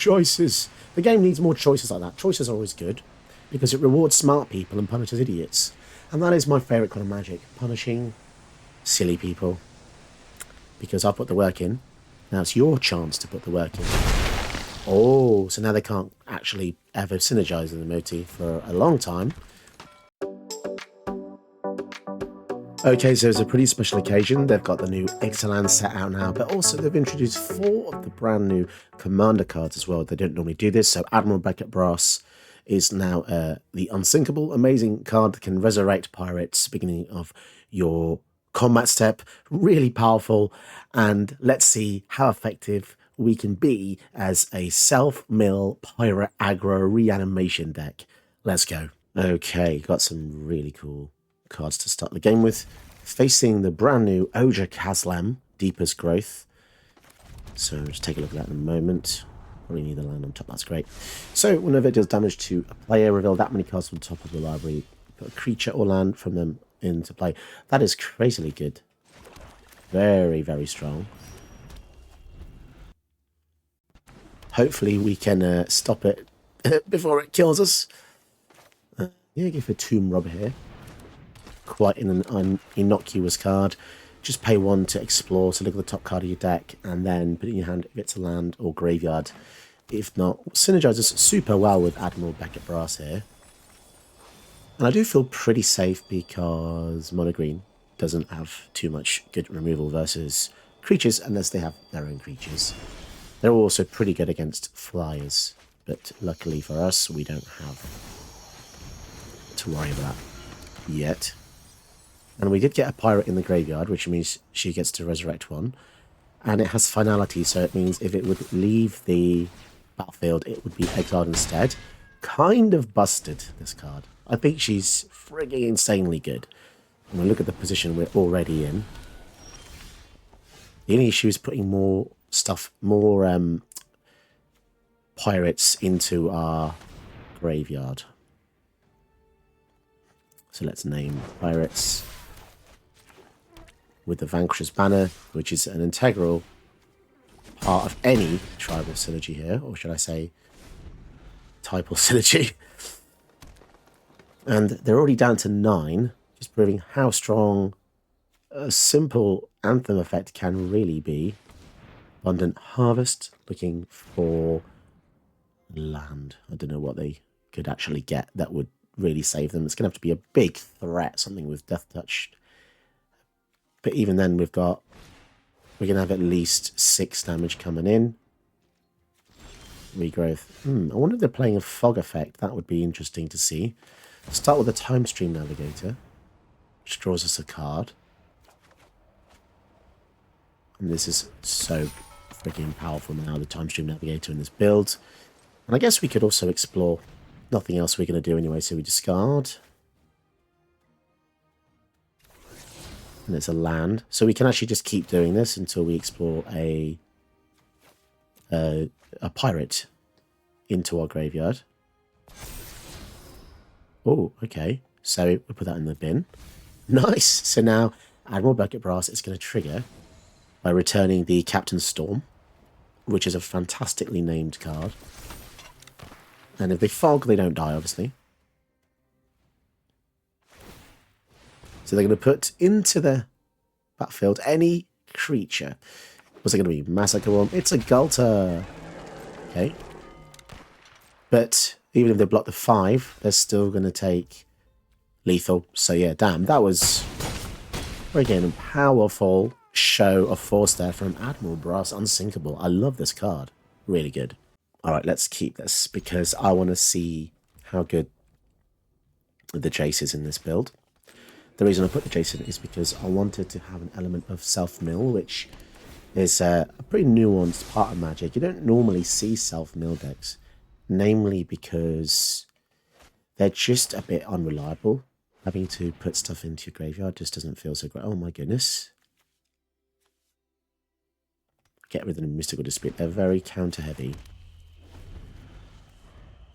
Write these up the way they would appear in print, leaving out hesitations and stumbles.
Choices. The game needs more choices like that. Choices are always good because it rewards smart people and punishes idiots. And that is my favourite kind of magic. Punishing silly people. Because I've put the work in. Now it's your chance to put the work in. Oh, so now they can't actually ever synergize in the emote for a long time. Okay, so it's a pretty special occasion. They've got the new Ixalan set out now, but also they've introduced 4 of the brand new commander cards as well. They don't normally do this. So Admiral back at Brass is now the Unsinkable, amazing card that can resurrect pirates beginning of your combat step. Really powerful, and let's see how effective we can be as a self-mill pirate aggro reanimation deck. Let's go. Okay, got some really cool cards to start the game with. Facing the brand new Ixalan, Deepest Growth. So just take a look at that in a moment. Probably need the land on top, that's great. So whenever it does damage to a player, reveal that many cards on top of the library. Put a creature or land from them into play. That is crazily good. Very, very strong. Hopefully we can stop it before it kills us. Yeah, give a Tomb Robber here. Quite an innocuous card. Just pay 1 to explore, so look at the top card of your deck, and then put it in your hand if it's a land or graveyard. If not, synergizes super well with Admiral Beckett Brass here. And I do feel pretty safe because Mono Green doesn't have too much good removal versus creatures unless they have their own creatures. They're also pretty good against flyers, but luckily for us, we don't have to worry about that yet. And we did get a pirate in the graveyard, which means she gets to resurrect 1. And it has finality, so it means if it would leave the battlefield, it would be exiled instead. Kind of busted, this card. I think she's frigging insanely good. When we look at the position we're already in, the only issue is putting more pirates into our graveyard. So let's name pirates with the Vanquisher's Banner, which is an integral part of any tribal synergy here, or should I say typal synergy. And they're already down to 9, just proving how strong a simple Anthem effect can really be. Abundant Harvest, looking for land. I don't know what they could actually get that would really save them. It's going to have to be a big threat, something with Death Touch. But even then, we're going to have at least 6 damage coming in. Regrowth. I wonder if they're playing a fog effect. That would be interesting to see. Start with the Time Stream Navigator, which draws us a card. And this is so freaking powerful now, the Time Stream Navigator in this build. And I guess we could also explore. Nothing else we're going to do anyway, so we discard. And it's a land. So we can actually just keep doing this until we explore a pirate into our graveyard. Oh, okay. So we'll put that in the bin. Nice. So now Admiral Bucket Brass is going to trigger by returning the Captain Storm, which is a fantastically named card. And if they fog, they don't die, obviously. So they're going to put into the battlefield any creature. What's it going to be? Massacre Worm? It's a Gulter. Okay. But even if they block the 5, they're still going to take lethal. So yeah, damn, that was again a powerful show of force there from Admiral Brass Unsinkable. I love this card. Really good. All right, let's keep this because I want to see how good the Jace is in this build. The reason I put the Jace in is because I wanted to have an element of self-mill, which is a pretty nuanced part of Magic. You don't normally see self-mill decks, namely because they're just a bit unreliable. Having to put stuff into your graveyard just doesn't feel so great. Oh my goodness. Get rid of the Mystical Dispute. They're very counter-heavy.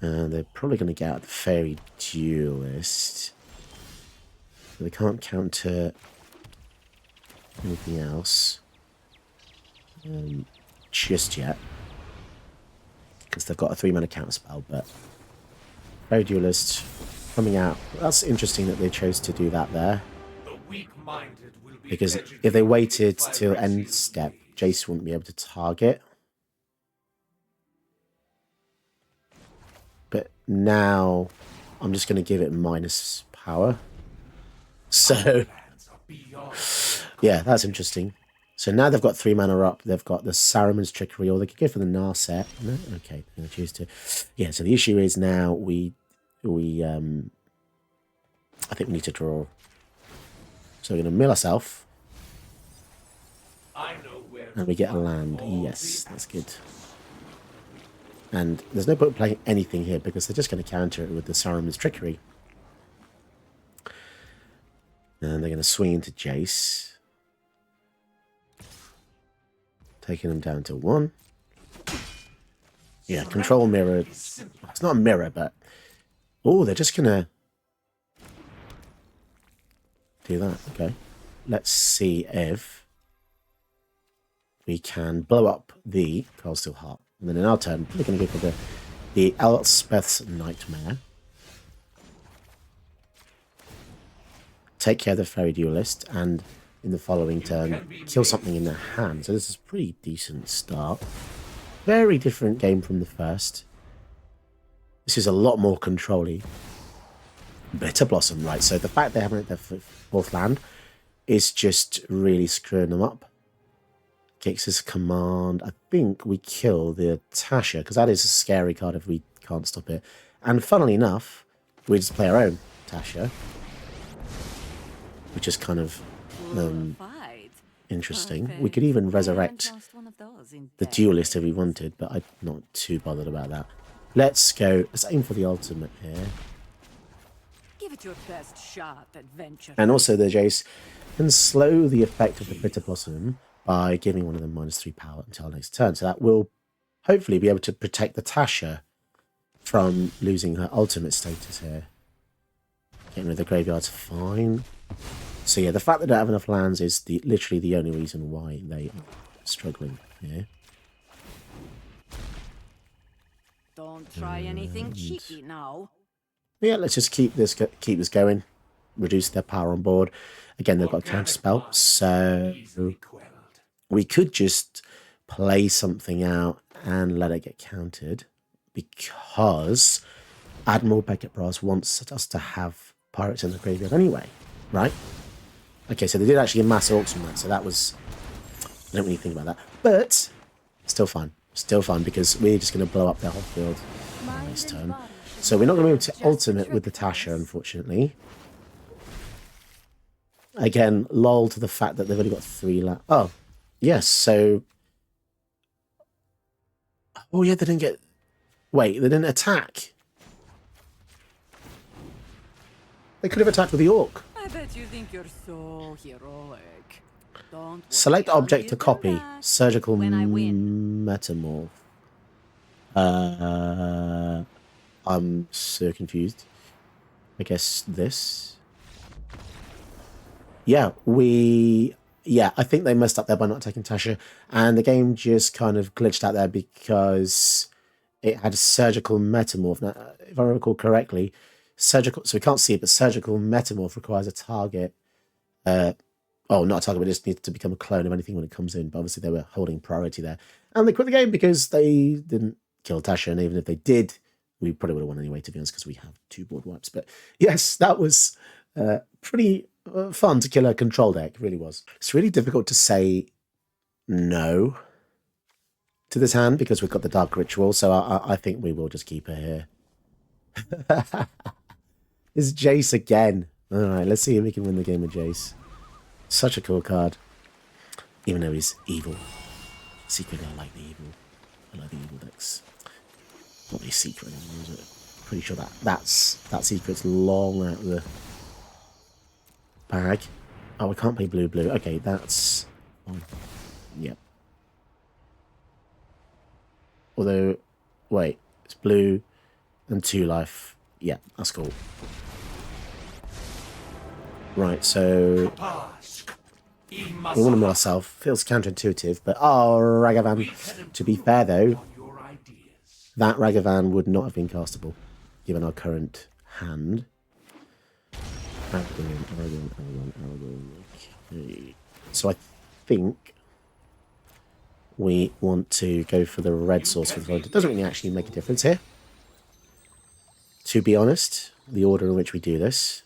And they're probably going to get out the Fairy Duelist. They can't counter anything else just yet. because they've got a 3-mana counter spell, but Fairy Duelist coming out. That's interesting that they chose to do that there. Because if they waited till end step, Jace wouldn't be able to target. But now I'm just going to give it minus power. So, yeah, that's interesting. So now they've got 3 mana up. They've got the Saruman's Trickery, or they could go for the Narset. No? Okay, they're going to choose to. Yeah, so the issue is now I think we need to draw. So we're going to mill ourselves. And we get a land. Yes, that's good. And there's no point playing anything here because they're just going to counter it with the Saruman's Trickery. And they're going to swing into Jace. Taking them down to 1. Yeah, control mirror. It's not a mirror, but... Oh, they're just going to... do that. Okay. Let's see if we can blow up the Cold Steel Heart. And then in our turn, we're going to go for the Elspeth's Nightmare. Take care of the Fairy Duelist, and in the following turn, kill something in their hand. So this is a pretty decent start. Very different game from the first. This is a lot more control-y. Bitter Blossom, right? So the fact they haven't hit their 4th land is just really screwing them up. Gix's Command. I think we kill the Tasha, because that is a scary card if we can't stop it. And funnily enough, we just play our own Tasha, which is kind of interesting. We could even resurrect the Duelist if we wanted, but I'm not too bothered about that. Let's go. Let's aim for the ultimate here. Give it your best shot, adventure. And also the Jace can slow the effect of the Bitter Blossom by giving one of them -3 power until next turn. So that will hopefully be able to protect the Tasha from losing her ultimate status here. Getting rid of the graveyard's fine. So yeah, the fact that they don't have enough lands is literally the only reason why they are struggling here. Don't try anything cheeky now. Yeah, let's just keep this going. Reduce their power on board. Again, they've got a counter spell, so we could just play something out and let it get countered, because Admiral Beckett Brass wants us to have pirates in the graveyard anyway, right? Okay, so they did actually mass auction that, so that was... I don't really think about that, but still fine. Still fine, because we're just going to blow up their whole field next turn. So we're not going to be able to ultimate with the Tasha, unfortunately. Again, lol to the fact that they've only got 3 land. Oh, yes, so... Oh, yeah, they didn't get... Wait, they didn't attack. They could have attacked with the Orc. I bet you think you're so heroic. Don't Select object to copy. Surgical Metamorph. I'm so confused. I guess this. Yeah, I think they messed up there by not taking Tasha, and the game just kind of glitched out there because it had a Surgical Metamorph. Now, if I recall correctly, so we can't see it, but Surgical Metamorph requires a target. Not a target, but it just needs to become a clone of anything when it comes in. But obviously they were holding priority there, and they quit the game because they didn't kill Tasha, and even if they did, we probably would have won anyway, to be honest, because we have 2 board wipes. But yes, that was pretty fun to kill a control deck. It really was. It's really difficult to say no to this hand because we've got the Dark Ritual, so I think we will just keep her here. It's Jace again. Alright, let's see if we can win the game with Jace. Such a cool card. Even though he's evil. Secretly, I like the evil. I like the evil decks. Not really secret anymore, is it? Pretty sure that secret's long out of the bag. Oh, I can't play blue. Okay, that's fine. Yep. Although, wait, it's blue and 2 life. Yeah, that's cool. Right, so we want to mill ourselves. Feels counterintuitive, but oh, Ragavan. To be fair though, That Ragavan would not have been castable, given our current hand. Aragon. Okay. So I think we want to go for the red source for the vote. It doesn't really actually make a difference here, to be honest, the order in which we do this.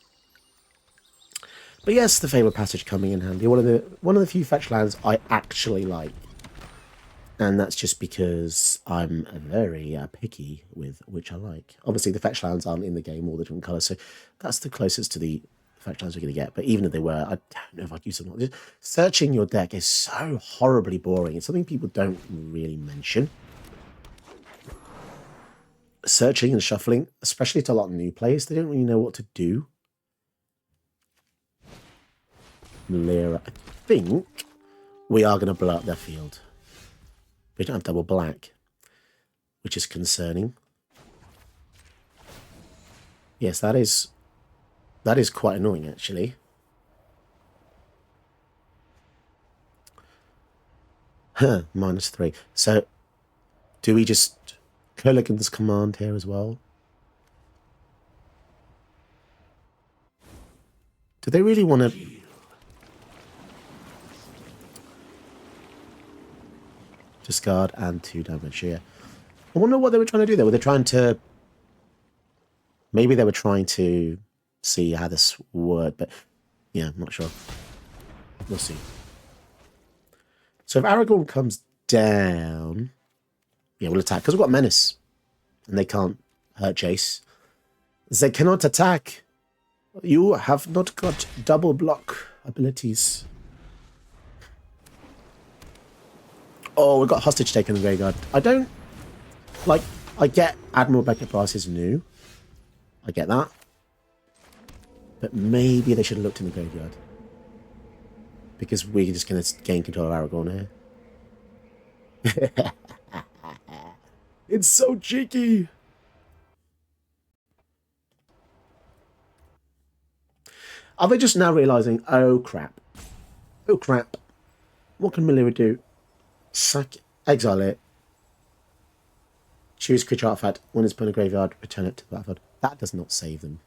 But yes, the Fabled Passage coming in handy. One of the few fetch lands I actually like. And that's just because I'm very picky with which I like. Obviously, the fetch lands aren't in the game, all the different colours, so that's the closest to the fetch lands we're going to get. But even if they were, I don't know if I'd use them. Just searching your deck is so horribly boring. It's something people don't really mention. Searching and shuffling, especially to a lot of new players, they don't really know what to do. Lyra, I think we are going to blow up their field. We don't have double black, which is concerning. Yes, that is quite annoying, actually. Huh, -3. So, do we just Culligan's command here as well? Do they really want to... discard and 2 damage here. I wonder what they were trying to do there. Were they trying to... Maybe they were trying to see how this worked, but yeah, I'm not sure. We'll see. So if Aragorn comes down... Yeah, we'll attack, because we've got Menace. And they can't hurt Jace. They cannot attack. You have not got double block abilities. Oh, we've got hostage taken in the graveyard. I don't... Like, I get Admiral Beckett Brass is new. I get that. But maybe they should have looked in the graveyard. Because we're just going to gain control of Aragorn here. It's so cheeky. Are they just now realising, oh crap. Oh crap. What can Melira do? Sack, exile it. Choose creature artifact. When it's put in a graveyard, return it to the battlefield. That does not save them.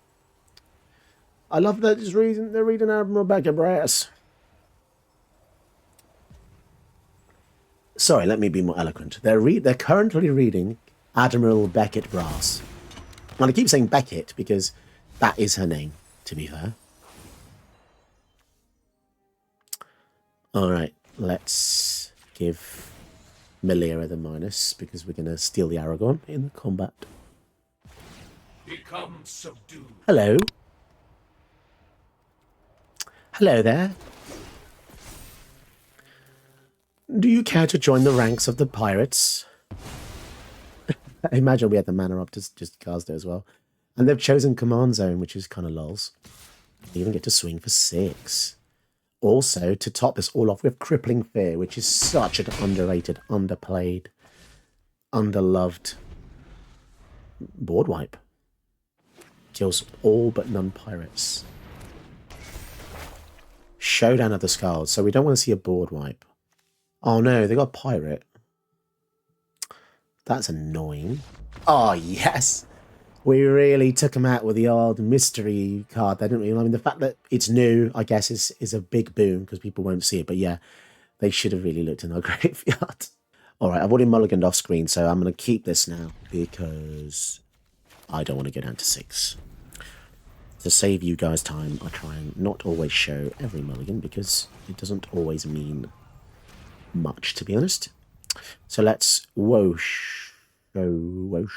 I love that they're reading Admiral Beckett Brass. Sorry, let me be more eloquent. They're currently reading Admiral Beckett Brass. And I keep saying Beckett because that is her name, to be fair. Alright, let's give Melira the minus because we're going to steal the Aragorn in the combat. Become subdued. Hello. Hello there. Do you care to join the ranks of the pirates? I imagine we had the mana up to just cast it as well. And they've chosen Command Zone, which is kind of lols. They even get to swing for 6. Also, to top this all off, we have Crippling Fear, which is such an underrated, underplayed, underloved board wipe. Kills all but non-pirates. Showdown of the Skulls. So we don't want to see a board wipe. Oh no, they got a pirate. That's annoying. Oh yes! We really took them out with the old mystery card. They didn't really... I mean, the fact that it's new, I guess, is a big boon because people won't see it. But yeah, they should have really looked in our graveyard. Alright, I've already mulliganed off screen, so I'm going to keep this now because I don't want to go down to 6. To save you guys time, I try and not always show every mulligan because it doesn't always mean much, to be honest. So let's whoosh. Whoa.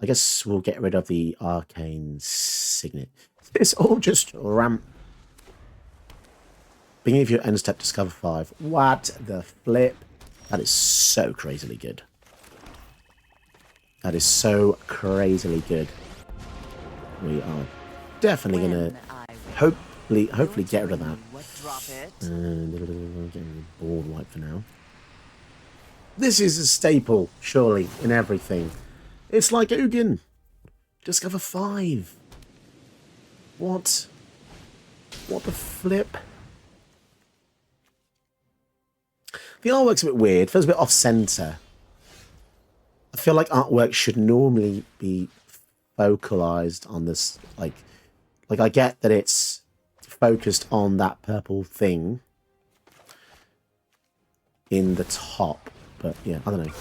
I guess we'll get rid of the arcane signet. It's all just ramp. Beginning of your end step, discover 5. What the flip? That is so crazily good. That is so crazily good. We are definitely gonna hopefully get rid of that. And getting the board wipe for now. This is a staple, surely, in everything. It's like Ugin. Discover 5. What? What the flip? The artwork's a bit weird. Feels a bit off-center. I feel like artwork should normally be focalized on this, like I get that it's focused on that purple thing in the top, but yeah, I don't know.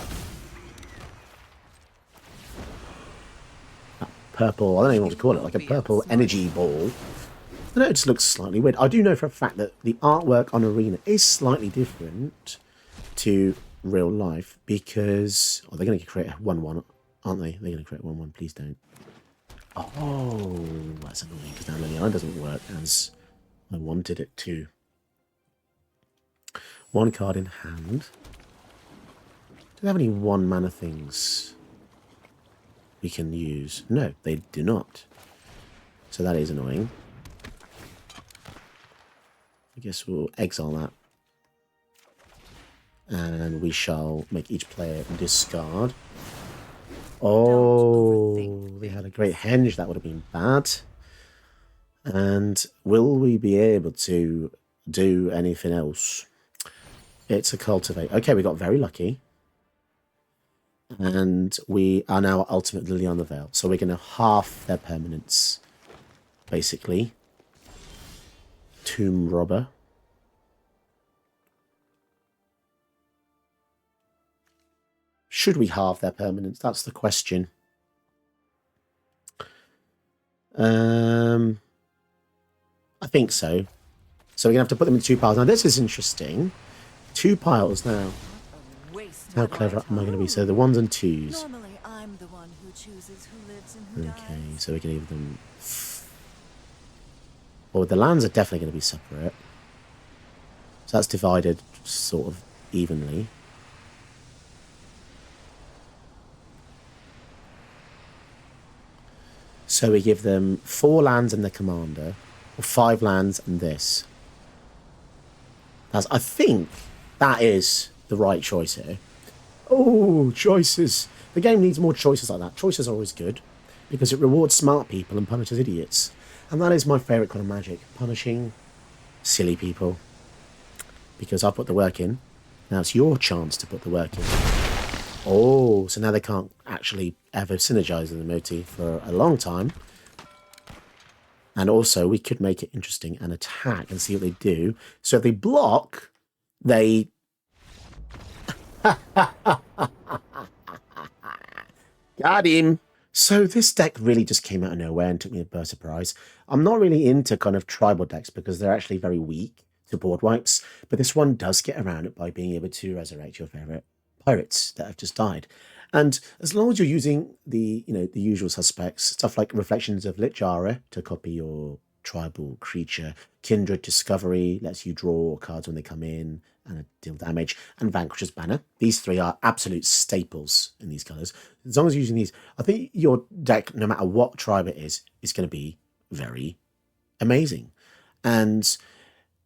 That purple, I don't even know what to call it, like a purple energy ball. I don't know, it just looks slightly weird. I do know for a fact that the artwork on Arena is slightly different to real life because... Oh, they're going to create a 1-1, aren't they? They're going to create 1-1, please don't. Oh, that's annoying because now the line doesn't work as I wanted it to. One card in hand. Do they have any 1-mana things we can use? No, they do not. So that is annoying. I guess we'll exile that. And we shall make each player discard. Oh, they had a great henge. That would have been bad. And will we be able to do anything else? It's a cultivate. Okay, we got very lucky. And we are now ultimately on the Veil. So we're going to half their permanents, basically. Tomb Robber. Should we halve their permanents? That's the question. I think so. So we're going to have to put them in 2 piles. Now, this is interesting. 2 piles now. How clever am I going to be? So the 1s and 2s. Normally, I'm the one who chooses who lives and who Okay, dies. so we can leave them... Well, the lands are definitely going to be separate. So that's divided sort of evenly. So we give them 4 lands and the commander, or 5 lands and this. I think that is the right choice here. Oh, choices. The game needs more choices like that. Choices are always good, because it rewards smart people and punishes idiots. And that is my favourite kind of magic, punishing silly people. Because I've put the work in. Now it's your chance to put the work in. Oh, so now they can't actually ever synergize in the motif for a long time. And also, we could make it interesting and attack and see what they do. So if they block, they... Got him! So this deck really just came out of nowhere and took me by surprise. I'm not really into kind of tribal decks because they're actually very weak to board wipes. But this one does get around it by being able to resurrect your favourite pirates that have just died. And as long as you're using the usual suspects, stuff like Reflections of Lichara to copy your tribal creature, Kindred Discovery lets you draw cards when they come in and deal damage, and Vanquisher's Banner. These 3 are absolute staples in these colours. As long as you're using these, I think your deck, no matter what tribe it is going to be very amazing. And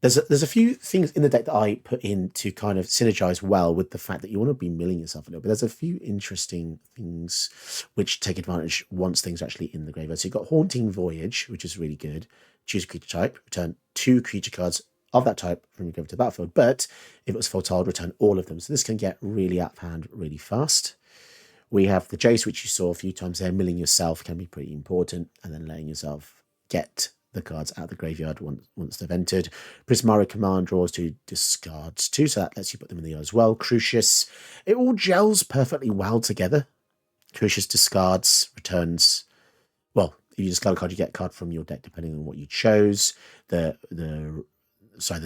there's a few things in the deck that I put in to kind of synergize well with the fact that you want to be milling yourself a little bit. There's a few interesting things which take advantage once things are actually in the graveyard. So you've got Haunting Voyage, which is really good. Choose a creature type, return 2 creature cards of that type from your graveyard to the battlefield. But if it was full tiled, return all of them. So this can get really out of hand really fast. We have the Jace, which you saw a few times there. Milling yourself can be pretty important, and then letting yourself get the cards out of the graveyard once they've entered. Prismara Command draws 2, discards 2, so that lets you put them in the yard as well. Crucius, it all gels perfectly well together. Crucius discards, returns... Well, if you discard a card, you get a card from your deck, depending on what you chose. The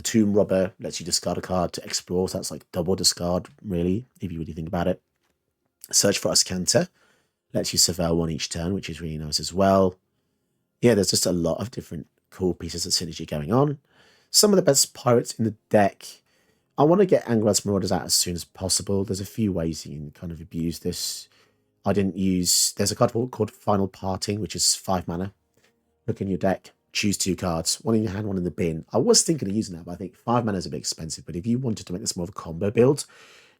Tomb Robber lets you discard a card to explore, so that's like double discard, really, if you really think about it. Search for Uscanter lets you surveil 1 each turn, which is really nice as well. Yeah, there's just a lot of different cool pieces of synergy going on. Some of the best pirates in the deck. I want to get Angra's Marauders out as soon as possible. There's a few ways you can kind of abuse this. I didn't use... There's a card called Final Parting, which is 5 mana. Look in your deck, choose 2 cards. 1 in your hand, 1 in the bin. I was thinking of using that, but I think 5 mana is a bit expensive. But if you wanted to make this more of a combo build,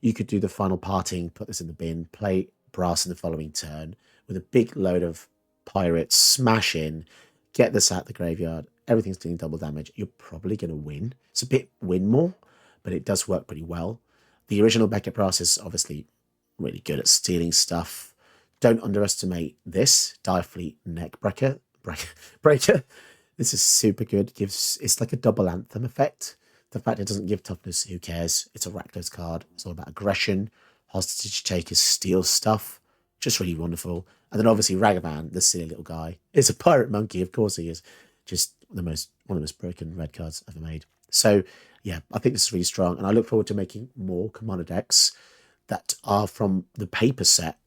you could do the Final Parting, put this in the bin, play Brass in the following turn with a big load of pirates, smash in, get this out the graveyard, everything's doing double damage, you're probably going to win. It's a bit win more, but it does work pretty well. The original Beckett Brass is obviously really good at stealing stuff. Don't underestimate this Direfleet neck breaker. This is super good. It's like a double anthem effect. The fact it doesn't give toughness, who cares? It's a Rakdos card. It's all about aggression. Hostage takers steal stuff. Just really wonderful. And then obviously Ragavan, the silly little guy, is a pirate monkey. Of course he is. Just one of the most broken red cards ever made. So yeah, I think this is really strong, and I look forward to making more Commander decks that are from the paper set,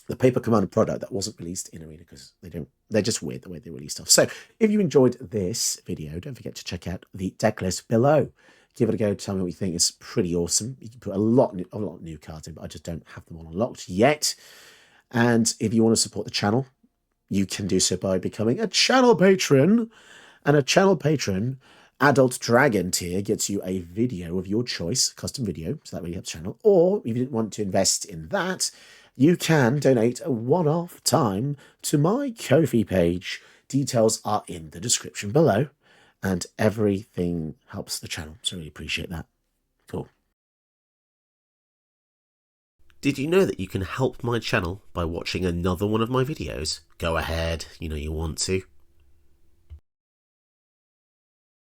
the paper Commander product that wasn't released in Arena, because they're just weird the way they release stuff. So if you enjoyed this video, don't forget to check out the deck list below. Give it a go. Tell me what you think. It's pretty awesome. You can put a lot of new cards in, but I just don't have them all unlocked yet. And if you want to support the channel, you can do so by becoming a channel patron. And a channel patron, Adult Dragon tier, gets you a video of your choice, custom video, so that really helps the channel. Or if you didn't want to invest in that, you can donate a one-off time to my Ko-fi page. Details are in the description below, and everything helps the channel, so I really appreciate that. Cool. Did you know that you can help my channel by watching another one of my videos? Go ahead, you know you want to.